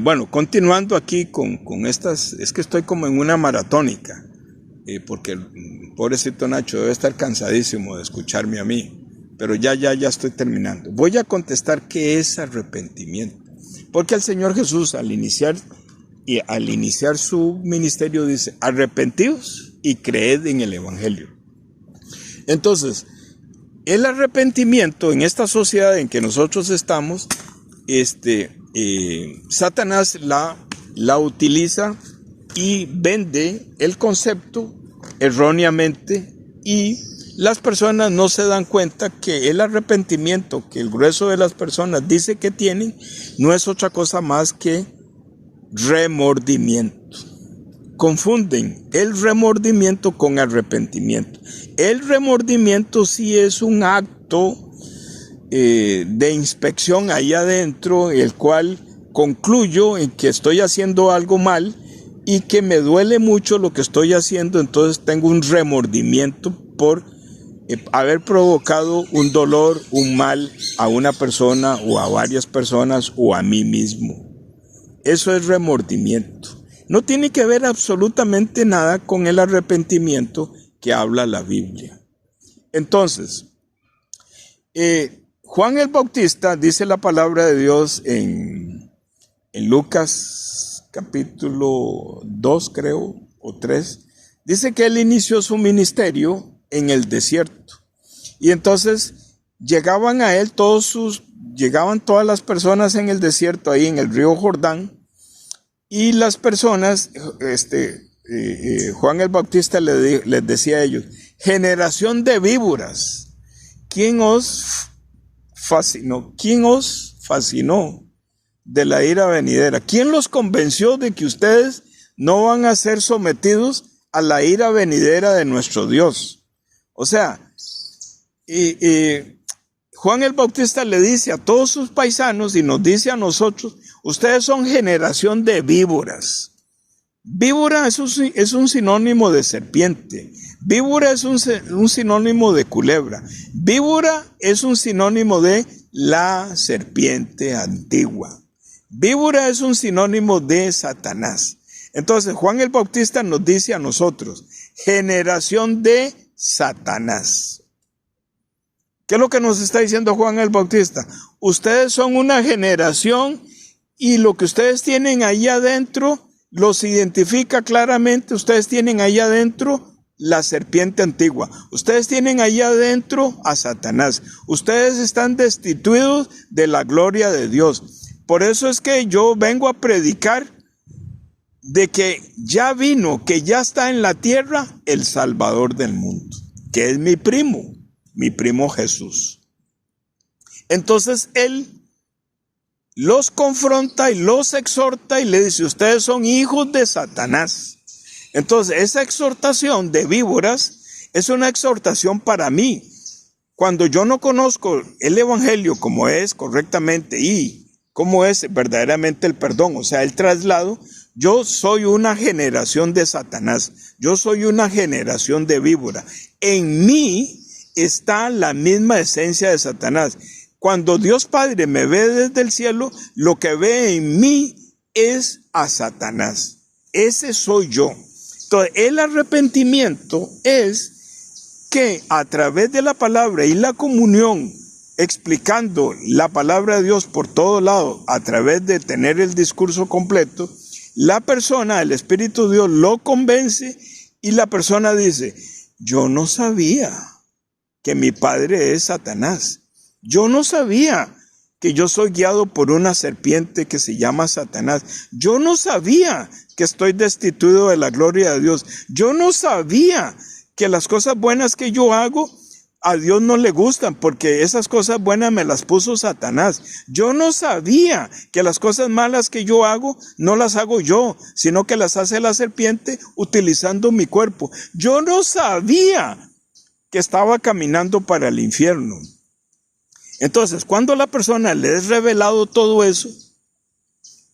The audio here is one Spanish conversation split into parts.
Bueno, continuando aquí con estas, es que estoy como en una maratónica, porque el pobrecito Nacho debe estar cansadísimo de escucharme a mí, pero ya estoy terminando. Voy a contestar qué es arrepentimiento, porque el Señor Jesús al iniciar su ministerio dice, arrepentidos y creed en el Evangelio. Entonces, el arrepentimiento en esta sociedad en que nosotros estamos, Satanás la utiliza y vende el concepto erróneamente, y las personas no se dan cuenta que el arrepentimiento que el grueso de las personas dice que tienen no es otra cosa más que remordimiento. Confunden el remordimiento con arrepentimiento. El remordimiento sí es un acto de inspección ahí adentro, el cual concluyo en que estoy haciendo algo mal y que me duele mucho lo que estoy haciendo, entonces tengo un remordimiento por haber provocado un dolor, un mal a una persona o a varias personas o a mí mismo. Eso es remordimiento. No tiene que ver absolutamente nada con el arrepentimiento que habla la Biblia. Entonces, Juan el Bautista, dice la palabra de Dios en Lucas capítulo 2, creo, o 3, dice que él inició su ministerio en el desierto. Y entonces llegaban a él llegaban todas las personas en el desierto, ahí en el río Jordán, y las personas, Juan el Bautista les decía a ellos, generación de víboras, ¿quién os fascinó? ¿Quién os fascinó de la ira venidera? ¿Quién los convenció de que ustedes no van a ser sometidos a la ira venidera de nuestro Dios? O sea, Juan el Bautista le dice a todos sus paisanos y nos dice a nosotros, ustedes son generación de víboras. Víbora es un sinónimo de serpiente. Víbora es un sinónimo de culebra. Víbora es un sinónimo de la serpiente antigua. Víbora es un sinónimo de Satanás. Entonces Juan el Bautista nos dice a nosotros, generación de Satanás. ¿Qué es lo que nos está diciendo Juan el Bautista? Ustedes son una generación y lo que ustedes tienen ahí adentro los identifica claramente. Ustedes tienen ahí adentro la serpiente antigua. Ustedes tienen ahí adentro a Satanás. Ustedes están destituidos de la gloria de Dios. Por eso es que yo vengo a predicar de que ya vino, que ya está en la tierra el Salvador del mundo, que es mi primo Jesús. Entonces él los confronta y los exhorta y le dice, ustedes son hijos de Satanás. Entonces esa exhortación de víboras es una exhortación para mí. Cuando yo no conozco el evangelio como es correctamente y cómo es verdaderamente el perdón, o sea, el traslado, yo soy una generación de Satanás. Yo soy una generación de víbora. En mí está la misma esencia de Satanás. Cuando Dios Padre me ve desde el cielo, lo que ve en mí es a Satanás. Ese soy yo. Entonces, el arrepentimiento es que a través de la palabra y la comunión, explicando la palabra de Dios por todo lado, a través de tener el discurso completo, la persona, el Espíritu de Dios, lo convence y la persona dice, yo no sabía que mi padre es Satanás. Yo no sabía que yo soy guiado por una serpiente que se llama Satanás. Yo no sabía que estoy destituido de la gloria de Dios. Yo no sabía que las cosas buenas que yo hago a Dios no le gustan, porque esas cosas buenas me las puso Satanás. Yo no sabía que las cosas malas que yo hago no las hago yo, sino que las hace la serpiente utilizando mi cuerpo. Yo no sabía que estaba caminando para el infierno. Entonces, cuando la persona le es revelado todo eso,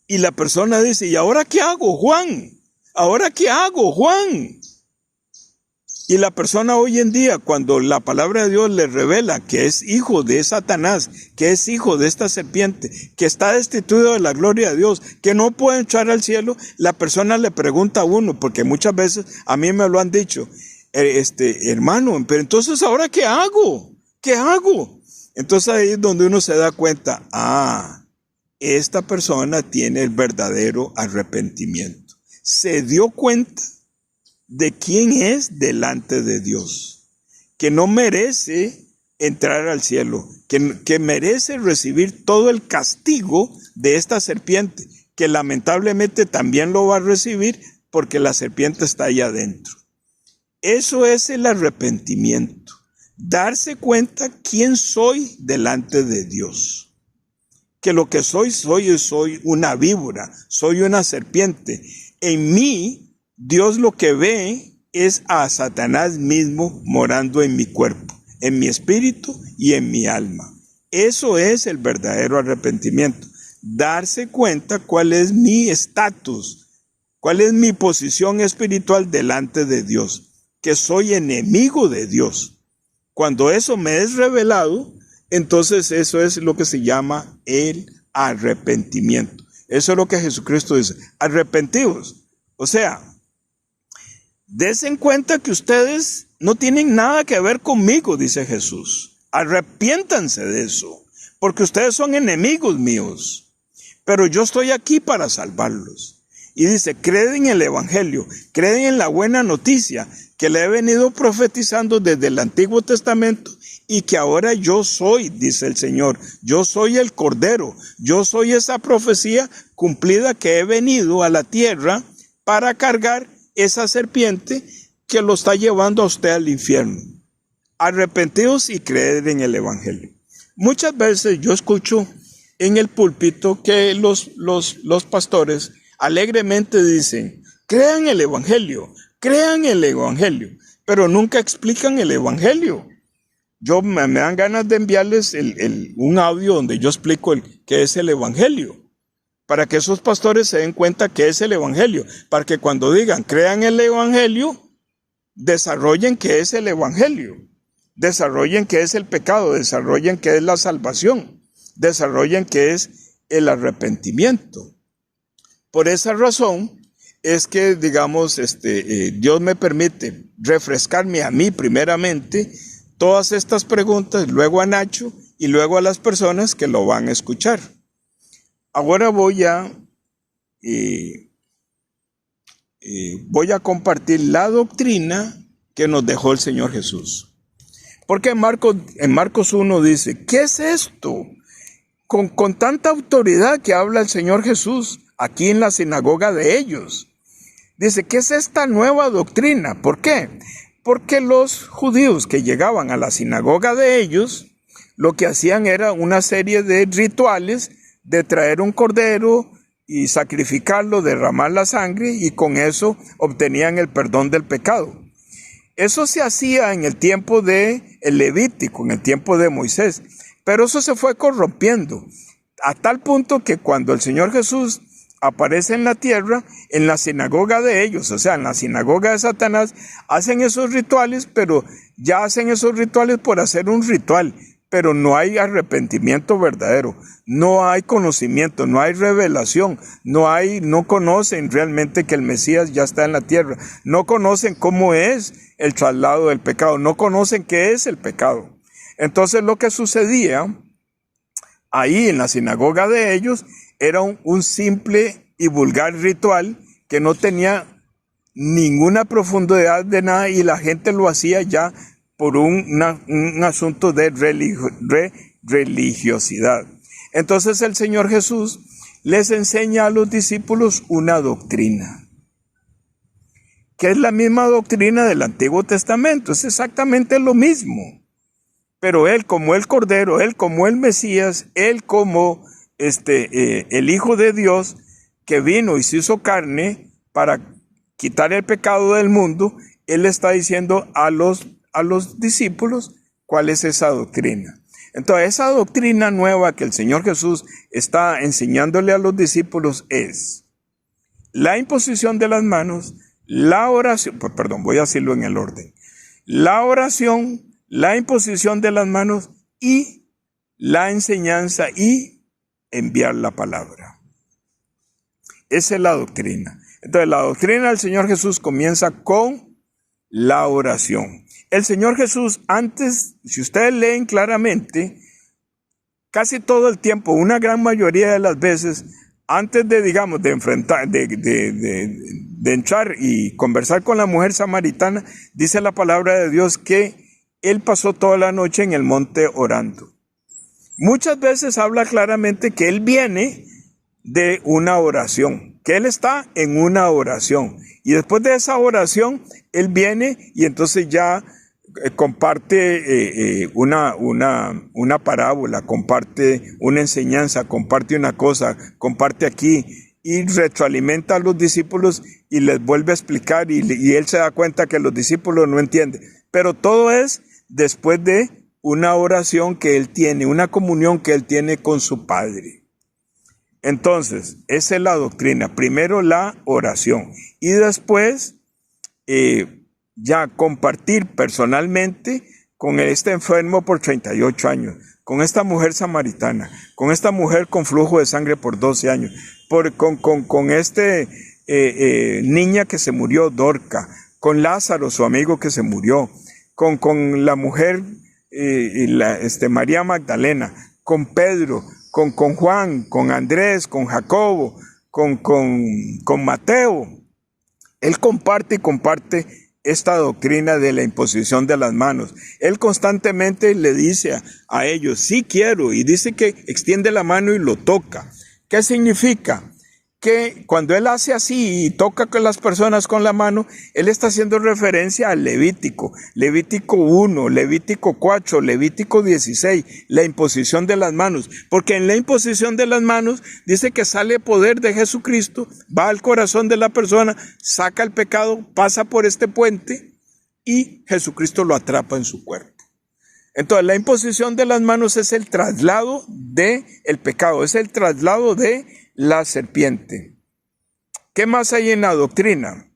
y la persona dice, ¿y ahora qué hago, Juan? ¿Ahora qué hago, Juan? Y la persona hoy en día, cuando la palabra de Dios le revela que es hijo de Satanás, que es hijo de esta serpiente, que está destituido de la gloria de Dios, que no puede entrar al cielo, la persona le pregunta a uno, porque muchas veces a mí me lo han dicho, hermano, pero entonces ¿ahora qué hago? ¿Qué hago? Entonces ahí es donde uno se da cuenta, esta persona tiene el verdadero arrepentimiento. Se dio cuenta de quién es delante de Dios, que no merece entrar al cielo, que merece recibir todo el castigo de esta serpiente, que lamentablemente también lo va a recibir porque la serpiente está ahí adentro. Eso es el arrepentimiento, darse cuenta quién soy delante de Dios, que lo que soy una víbora, soy una serpiente. En mí, Dios lo que ve es a Satanás mismo morando en mi cuerpo, en mi espíritu y en mi alma. Eso es el verdadero arrepentimiento. Darse cuenta cuál es mi estatus, cuál es mi posición espiritual delante de Dios, que soy enemigo de Dios. Cuando eso me es revelado, entonces eso es lo que se llama el arrepentimiento. Eso es lo que Jesucristo dice, arrepentidos. O sea, dense cuenta que ustedes no tienen nada que ver conmigo, dice Jesús. Arrepiéntanse de eso, porque ustedes son enemigos míos, pero yo estoy aquí para salvarlos. Y dice, creen en el Evangelio, creen en la buena noticia que le he venido profetizando desde el Antiguo Testamento y que ahora yo soy, dice el Señor, yo soy el Cordero, yo soy esa profecía cumplida que he venido a la tierra para cargar esa serpiente que lo está llevando a usted al infierno. Arrepentidos y creed en el Evangelio. Muchas veces yo escucho en el púlpito que los pastores alegremente dicen, crean el Evangelio, pero nunca explican el Evangelio. Me dan ganas de enviarles un audio donde yo explico qué es el Evangelio, para que esos pastores se den cuenta qué es el Evangelio, para que cuando digan crean el Evangelio, desarrollen qué es el Evangelio, desarrollen qué es el pecado, desarrollen qué es la salvación, desarrollen qué es el arrepentimiento. Por esa razón es que, digamos, Dios me permite refrescarme a mí primeramente todas estas preguntas, luego a Nacho y luego a las personas que lo van a escuchar. Ahora voy a compartir la doctrina que nos dejó el Señor Jesús. Porque en Marcos 1 dice, ¿qué es esto? Con tanta autoridad que habla el Señor Jesús aquí en la sinagoga de ellos. Dice, ¿qué es esta nueva doctrina? ¿Por qué? Porque los judíos que llegaban a la sinagoga de ellos, lo que hacían era una serie de rituales de traer un cordero y sacrificarlo, derramar la sangre y con eso obtenían el perdón del pecado. Eso se hacía en el tiempo de el Levítico, en el tiempo de Moisés, pero eso se fue corrompiendo a tal punto que cuando el Señor Jesús aparece en la tierra, en la sinagoga de ellos, o sea, en la sinagoga de Satanás, hacen esos rituales, pero ya hacen esos rituales por hacer un ritual, pero no hay arrepentimiento verdadero, no hay conocimiento, no hay revelación, no conocen realmente que el Mesías ya está en la tierra, no conocen cómo es el traslado del pecado, no conocen qué es el pecado. Entonces lo que sucedía ahí en la sinagoga de ellos era un simple y vulgar ritual que no tenía ninguna profundidad de nada y la gente lo hacía ya por un asunto de religiosidad. Entonces el Señor Jesús les enseña a los discípulos una doctrina, que es la misma doctrina del Antiguo Testamento, es exactamente lo mismo. Pero Él como el Cordero, Él como el Mesías, Él como el Hijo de Dios que vino y se hizo carne para quitar el pecado del mundo, Él está diciendo a los discípulos cuál es esa doctrina. Entonces, esa doctrina nueva que el Señor Jesús está enseñándole a los discípulos es la imposición de las manos, la oración, voy a decirlo en el orden, la oración, la imposición de las manos y la enseñanza y enviar la palabra. Esa es la doctrina. Entonces, la doctrina del Señor Jesús comienza con la oración. El Señor Jesús antes, si ustedes leen claramente, casi todo el tiempo, una gran mayoría de las veces, antes de, digamos, de enfrentar, de entrar y conversar con la mujer samaritana, dice la palabra de Dios que Él pasó toda la noche en el monte orando. Muchas veces habla claramente que Él viene de una oración, que Él está en una oración. Y después de esa oración, Él viene y entonces ya comparte una parábola, comparte una enseñanza, comparte una cosa, comparte aquí y retroalimenta a los discípulos y les vuelve a explicar y Él se da cuenta que los discípulos no entienden. Pero todo es después de una oración que Él tiene, una comunión que Él tiene con su Padre. Entonces, esa es la doctrina. Primero la oración y después ya compartir personalmente con este enfermo por 38 años, con esta mujer samaritana, con esta mujer con flujo de sangre por 12 años, con este niña que se murió, Dorca, con Lázaro, su amigo que se murió, con la mujer María Magdalena, con Pedro, con Juan, con Andrés, con Jacobo, con Mateo. Él comparte y comparte esta doctrina de la imposición de las manos. Él constantemente le dice a ellos, sí quiero, y dice que extiende la mano y lo toca. ¿Qué significa? Que cuando Él hace así y toca con las personas con la mano, Él está haciendo referencia al Levítico 1, Levítico 4, Levítico 16, la imposición de las manos. Porque en la imposición de las manos dice que sale poder de Jesucristo, va al corazón de la persona, saca el pecado, pasa por este puente y Jesucristo lo atrapa en su cuerpo. Entonces, la imposición de las manos es el traslado del pecado, es el traslado de la serpiente. ¿Qué más hay en la doctrina?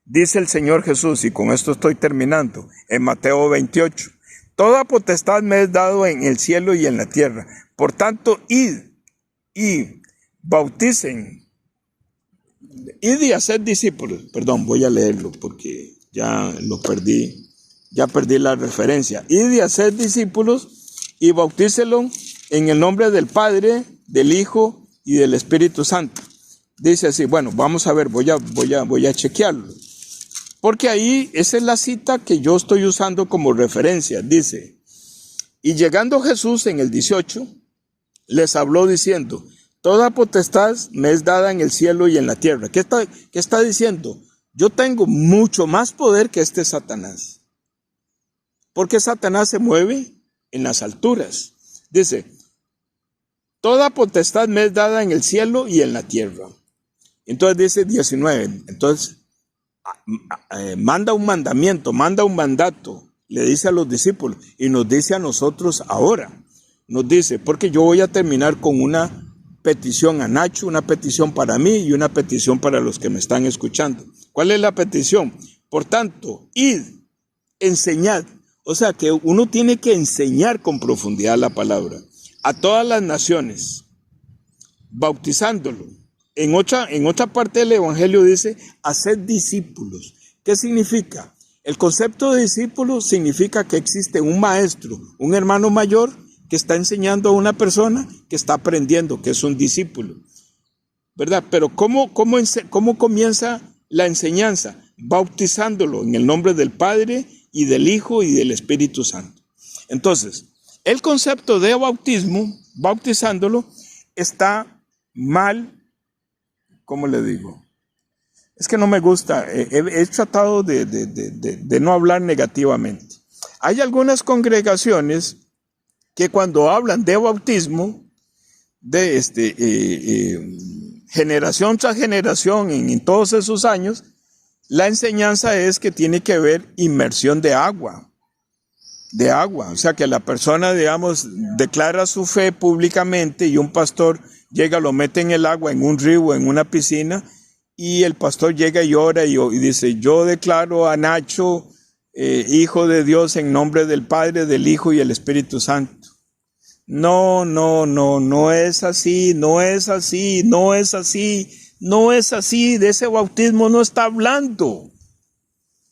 Dice el Señor Jesús, y con esto estoy terminando, en Mateo 28. Toda potestad me es dado en el cielo y en la tierra. Por tanto, id y bauticen. Id y haced discípulos. Perdón, voy a leerlo porque ya lo perdí. Ya perdí la referencia. Id y haced discípulos y bautícelos en el nombre del Padre, del Hijo y del Espíritu Santo. Dice así, bueno, vamos a ver, voy a chequearlo. Porque ahí, esa es la cita que yo estoy usando como referencia. Dice, y llegando Jesús en el 18, les habló diciendo, toda potestad me es dada en el cielo y en la tierra. ¿Qué está diciendo? Yo tengo mucho más poder que este Satanás. Porque Satanás se mueve en las alturas. Dice, toda potestad me es dada en el cielo y en la tierra. Entonces dice 19, entonces manda un mandamiento, manda un mandato, le dice a los discípulos y nos dice a nosotros ahora. Nos dice, porque yo voy a terminar con una petición a Nacho, una petición para mí y una petición para los que me están escuchando. ¿Cuál es la petición? Por tanto, id, enseñad. O sea que uno tiene que enseñar con profundidad la palabra a todas las naciones, bautizándolo. En otra parte del Evangelio dice, haced discípulos. ¿Qué significa? El concepto de discípulo significa que existe un maestro, un hermano mayor que está enseñando a una persona que está aprendiendo, que es un discípulo, ¿verdad? Pero ¿cómo comienza la enseñanza? Bautizándolo en el nombre del Padre y del Hijo y del Espíritu Santo. Entonces, el concepto de bautismo, bautizándolo, está mal, ¿cómo le digo? Es que no me gusta, he tratado de no hablar negativamente. Hay algunas congregaciones que cuando hablan de bautismo, de generación tras generación, en todos esos años, la enseñanza es que tiene que haber inmersión de agua. O sea que la persona, digamos, declara su fe públicamente y un pastor llega, lo mete en el agua, en un río, en una piscina, y el pastor llega y ora y dice, yo declaro a Nacho Hijo de Dios en nombre del Padre, del Hijo y el Espíritu Santo. No, no, no, no es así, no es así, no es así, no es así. De ese bautismo no está hablando.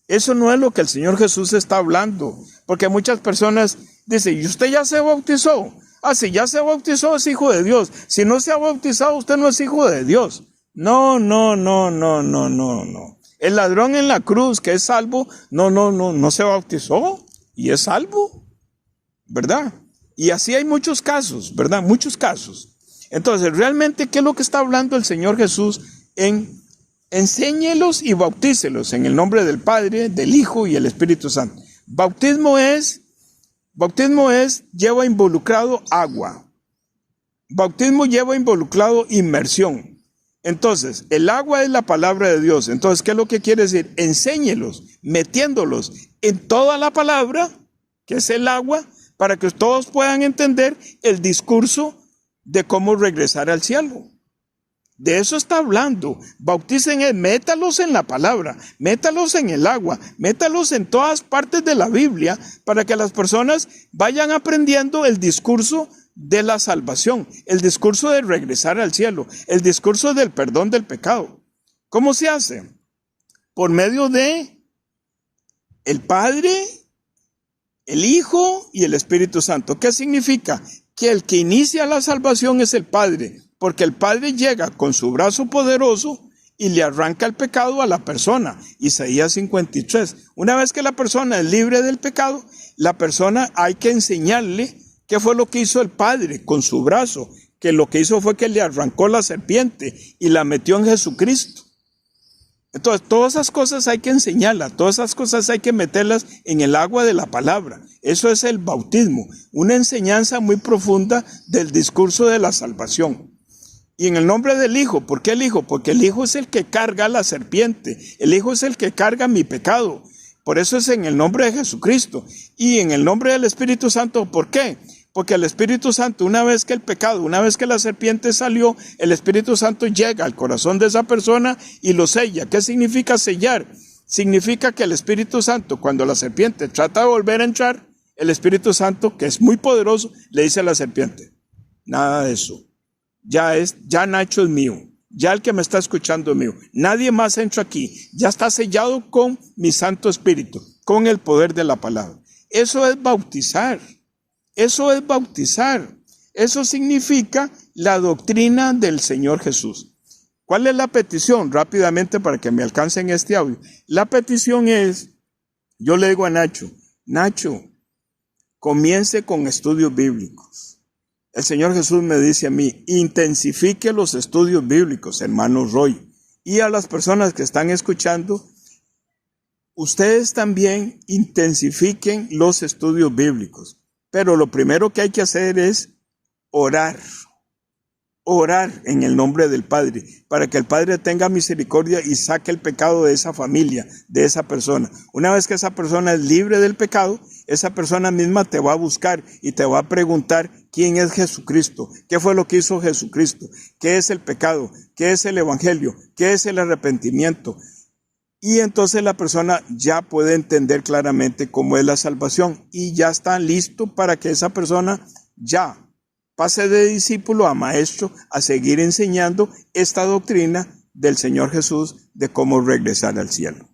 Eso no es lo que el Señor Jesús está hablando. Porque muchas personas dicen, ¿y usted ya se bautizó? Ah, si ya se bautizó es hijo de Dios. Si no se ha bautizado, usted no es hijo de Dios. No, no, no, no, no, no, no. El ladrón en la cruz que es salvo, no se bautizó y es salvo, ¿verdad? Y así hay muchos casos, ¿verdad? Muchos casos. Entonces, realmente, ¿qué es lo que está hablando el Señor Jesús? Enséñelos y bautícelos en el nombre del Padre, del Hijo y el Espíritu Santo. Bautismo lleva involucrado agua. Bautismo lleva involucrado inmersión. Entonces, el agua es la palabra de Dios. Entonces, ¿qué es lo que quiere decir? Enséñelos, metiéndolos en toda la palabra, que es el agua, para que todos puedan entender el discurso de cómo regresar al cielo. De eso está hablando. Bauticen, métalos en la palabra, métalos en el agua, métalos en todas partes de la Biblia, para que las personas vayan aprendiendo el discurso de la salvación, el discurso de regresar al cielo, el discurso del perdón del pecado. ¿Cómo se hace? Por medio de el Padre, el Hijo y el Espíritu Santo. ¿Qué significa? Que el que inicia la salvación es el Padre, porque el Padre llega con su brazo poderoso y le arranca el pecado a la persona. Isaías 53. Una vez que la persona es libre del pecado, la persona hay que enseñarle qué fue lo que hizo el Padre con su brazo, que lo que hizo fue que le arrancó la serpiente y la metió en Jesucristo. Entonces, todas esas cosas hay que enseñarlas, todas esas cosas hay que meterlas en el agua de la palabra. Eso es el bautismo, una enseñanza muy profunda del discurso de la salvación. Y en el nombre del Hijo, ¿por qué el Hijo? Porque el Hijo es el que carga la serpiente, el Hijo es el que carga mi pecado. Por eso es en el nombre de Jesucristo. Y en el nombre del Espíritu Santo, ¿por qué? Porque el Espíritu Santo, una vez que la serpiente salió, el Espíritu Santo llega al corazón de esa persona y lo sella. ¿Qué significa sellar? Significa que el Espíritu Santo, cuando la serpiente trata de volver a entrar, el Espíritu Santo, que es muy poderoso, le dice a la serpiente, nada de eso. Ya Nacho es mío. Ya el que me está escuchando es mío. Nadie más entra aquí. Ya está sellado con mi Santo Espíritu, con el poder de la palabra. Eso es bautizar. Eso es bautizar. Eso significa la doctrina del Señor Jesús. ¿Cuál es la petición? Rápidamente para que me alcancen este audio. La petición es, yo le digo a Nacho, comience con estudios bíblicos. El Señor Jesús me dice a mí, intensifique los estudios bíblicos, hermano Roy. Y a las personas que están escuchando, ustedes también intensifiquen los estudios bíblicos. Pero lo primero que hay que hacer es orar. Orar en el nombre del Padre, para que el Padre tenga misericordia y saque el pecado de esa familia, de esa persona. Una vez que esa persona es libre del pecado, esa persona misma te va a buscar y te va a preguntar quién es Jesucristo, qué fue lo que hizo Jesucristo, qué es el pecado, qué es el evangelio, qué es el arrepentimiento. Y entonces la persona ya puede entender claramente cómo es la salvación y ya está listo para que esa persona ya pase de discípulo a maestro a seguir enseñando esta doctrina del Señor Jesús de cómo regresar al cielo.